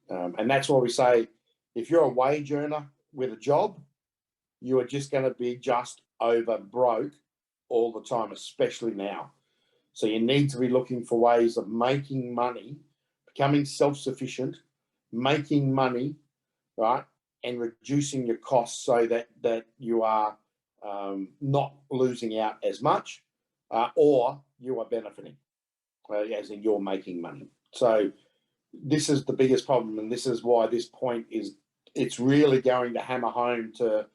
And that's why we say, if you're a wage earner with a job, you are just going to be just over broke all the time, especially now. So you need to be looking for ways of making money, becoming self-sufficient, making money, right, and reducing your costs so that you are not losing out as much, or you are benefiting, as in you're making money. So this is the biggest problem, and this is why this point it's really going to hammer home to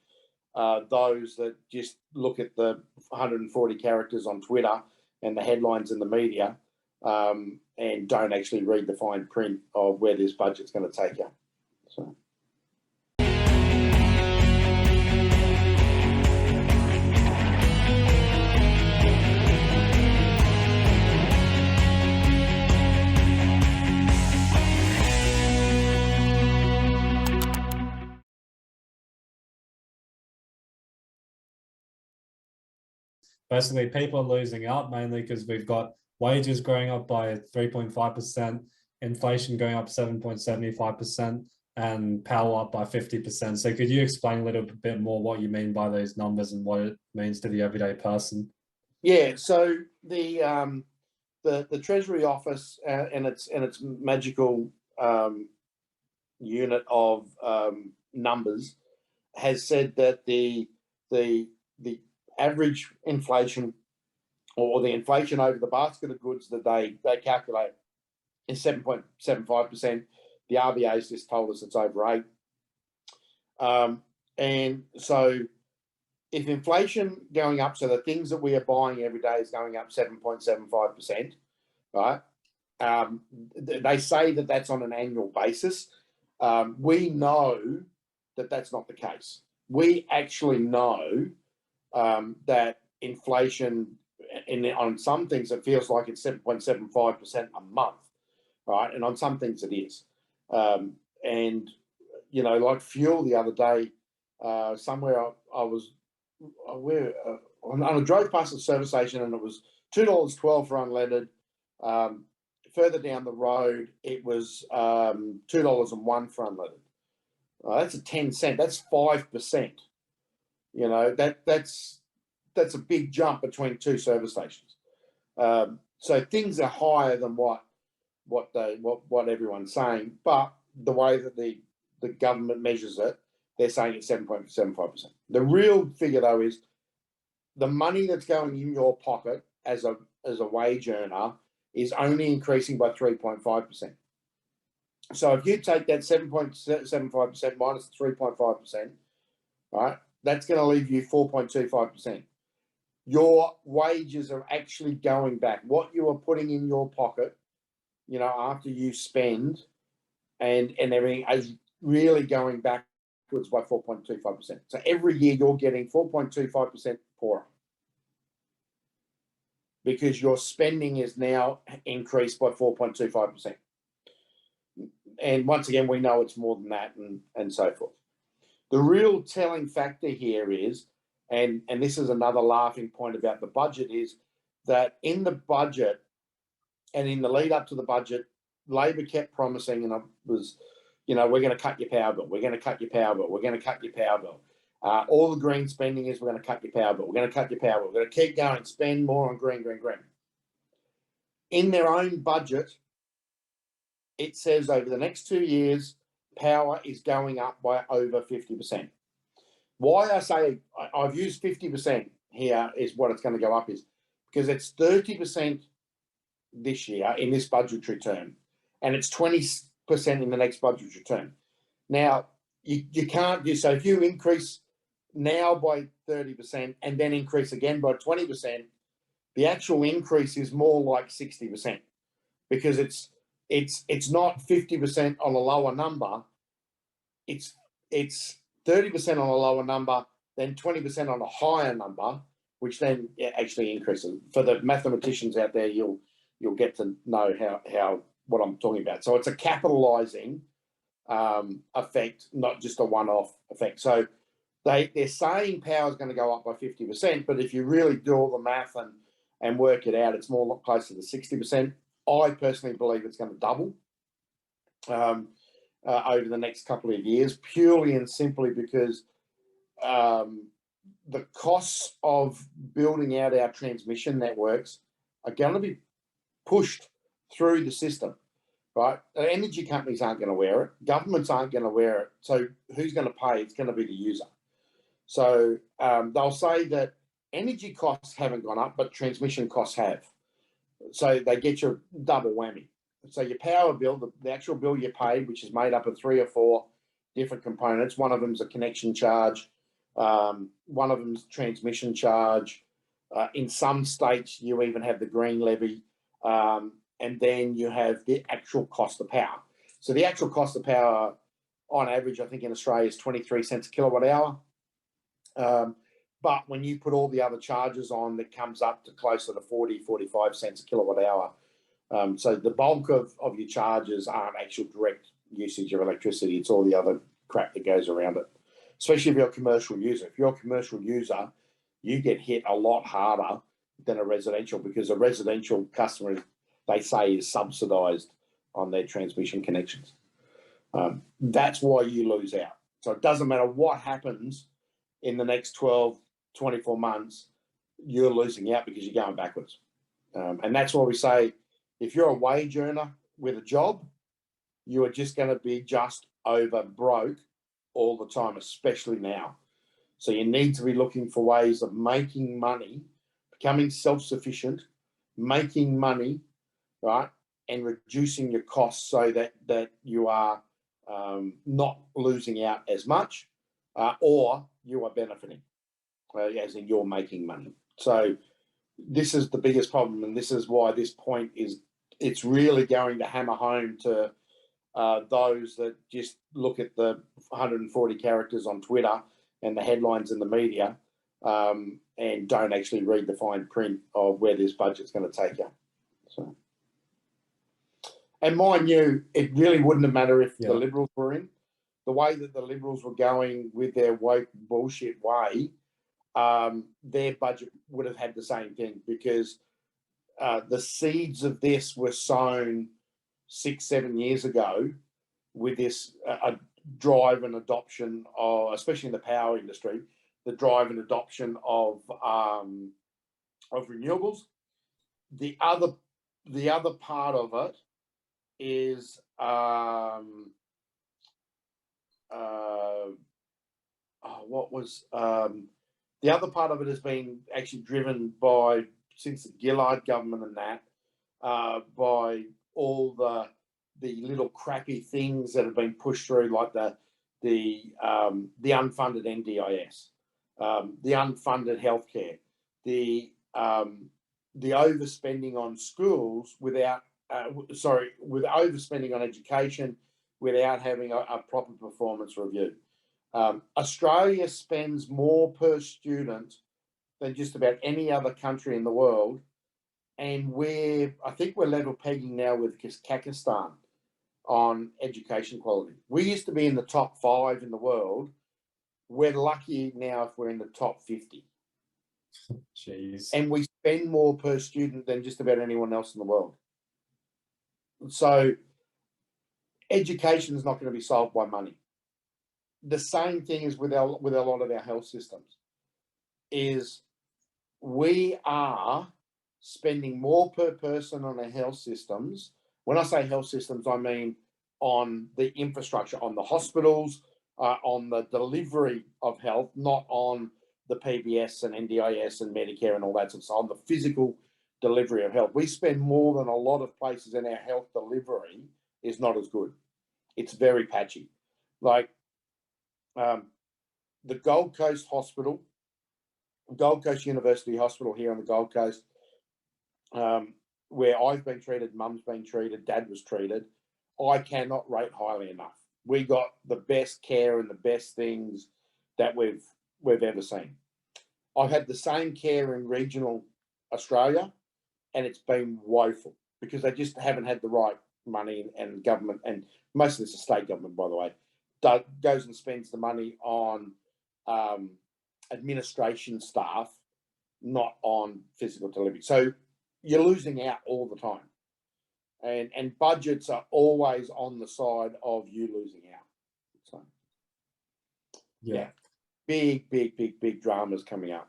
those that just look at the 140 characters on Twitter and the headlines in the media, and don't actually read the fine print of where this budget's going to take you. So. Basically, people are losing out mainly because we've got wages growing up by 3.5%, inflation going up 7.75%, and power up by 50%. So could you explain a little bit more what you mean by those numbers and what it means to the everyday person? Yeah, so the Treasury Office and its magical unit of numbers has said that the average inflation, or the inflation over the basket of goods that they calculate, is 7.75%. The RBA's just told us it's over 8%. And so if inflation going up, so the things that we are buying every day is going up 7.75%, right? They say that that's on an annual basis. We know that that's not the case. We actually know that inflation on some things, it feels like it's 7.75% a month, right? And on some things it is. And, you know, like fuel the other day, somewhere I was, I drove past the service station and it was $2.12 for unleaded. Further down the road, it was $2.01 for unleaded. That's a 10 cent. That's 5%. You know, that's a big jump between two service stations. So things are higher than what everyone's saying, but the way that the government measures it, they're saying it's 7.75%. The real figure though is the money that's going in your pocket as a wage earner is only increasing by 3.5%. So if you take that 7.75% minus 3.5%, right, that's going to leave you 4.25%. Your wages are actually going back. What you are putting in your pocket, you know, after you spend and everything, is really going backwards by 4.25%. So every year you're getting 4.25% poorer, because your spending is now increased by 4.25%. And once again, we know it's more than that, and so forth. The real telling factor here is, and this is another laughing point about the budget, is that in the budget and in the lead up to the budget, Labor kept promising, and it was, you know, we're going to cut your power bill. We're going to cut your power bill. We're going to cut your power bill. All the green spending is, we're going to cut your power bill. We're going to cut your power bill. We're going to keep going, spend more on green. In their own budget, it says over the next 2 years, power is going up by over 50%. Why I say I've used 50% here is what it's going to go up is because it's 30% this year in this budgetary term, and it's 20% in the next budgetary term. Now, you can't do, so if you increase now by 30% and then increase again by 20%, the actual increase is more like 60%, because it's not 50% on a lower number. It's 30% on a lower number, then 20% on a higher number, which then actually increases. For the mathematicians out there, you'll get to know how what I'm talking about. So it's a capitalizing effect, not just a one-off effect. So they're saying power is going to go up by 50%, but if you really do all the math and work it out, it's more closer to 60%. I personally believe it's going to double. over the next couple of years, purely and simply because the costs of building out our transmission networks are going to be pushed through the system, right? Energy companies aren't going to wear it. Governments aren't going to wear it. So who's going to pay? It's going to be the user. So they'll say that energy costs haven't gone up, but transmission costs have. So they get your double whammy. So your power bill, the actual bill you paid, which is made up of 3 or 4 different components. One of them's a connection charge. One of them's transmission charge. In some states, you even have the green levy. And then you have the actual cost of power. So the actual cost of power, on average, I think in Australia is 23 cents a kilowatt hour. But when you put all the other charges on, that comes up to closer to 40, 45 cents a kilowatt hour. So the bulk of your charges aren't actual direct usage of electricity. It's all the other crap that goes around it, especially if you're a commercial user. If you're a commercial user, you get hit a lot harder than a residential, because a residential customer, they say, is subsidised on their transmission connections. That's why you lose out. So it doesn't matter what happens in the next 12, 24 months, you're losing out because you're going backwards. And that's why we say, if you're a wage earner with a job, you are just going to be just over broke all the time, especially now. So you need to be looking for ways of making money, becoming self-sufficient, making money, right, and reducing your costs so that you are not losing out as much, or you are benefiting, as in you're making money. So this is the biggest problem, and this is why this point is, it's really going to hammer home to those that just look at the 140 characters on Twitter and the headlines in the media, and don't actually read the fine print of where this budget's going to take you. So, and mind you, it really wouldn't have mattered if the Liberals were in. The way that the Liberals were going with their woke bullshit way, their budget would have had the same thing, because the seeds of this were sown 6-7 years ago with this drive and adoption of, especially in the power industry, the drive and adoption of renewables. The other part of it is the other part of it has been actually driven by, since the Gillard government and that, by all the little crappy things that have been pushed through, like the unfunded NDIS, the unfunded healthcare, the overspending on schools without, with overspending on education without having a proper performance review. Australia spends more per student than just about any other country in the world, and I think we're level pegging now with Kazakhstan on education quality. We used to be in the top 5 in the world. We're lucky now if we're in the top 50. Jeez. And we spend more per student than just about anyone else in the world. So education is not going to be solved by money. The same thing is with a lot of our health systems, is we are spending more per person on our health systems. When I say health systems, I mean on the infrastructure, on the hospitals, on the delivery of health, not on the PBS and NDIS and Medicare and all that sort of stuff, on the physical delivery of health. We spend more than a lot of places, and our health delivery is not as good. It's very patchy. Like the Gold Coast Hospital, Gold Coast University Hospital here on the Gold Coast, where I've been treated, Mum's been treated, Dad was treated, I cannot rate highly enough. We got the best care and the best things that we've ever seen. I've had the same care in regional Australia, and it's been woeful because they just haven't had the right money, and government, and most of this is state government, by the way, goes and spends the money on administration staff, not on physical delivery. So you're losing out all the time. and budgets are always on the side of you losing out. So Yeah. big dramas coming up.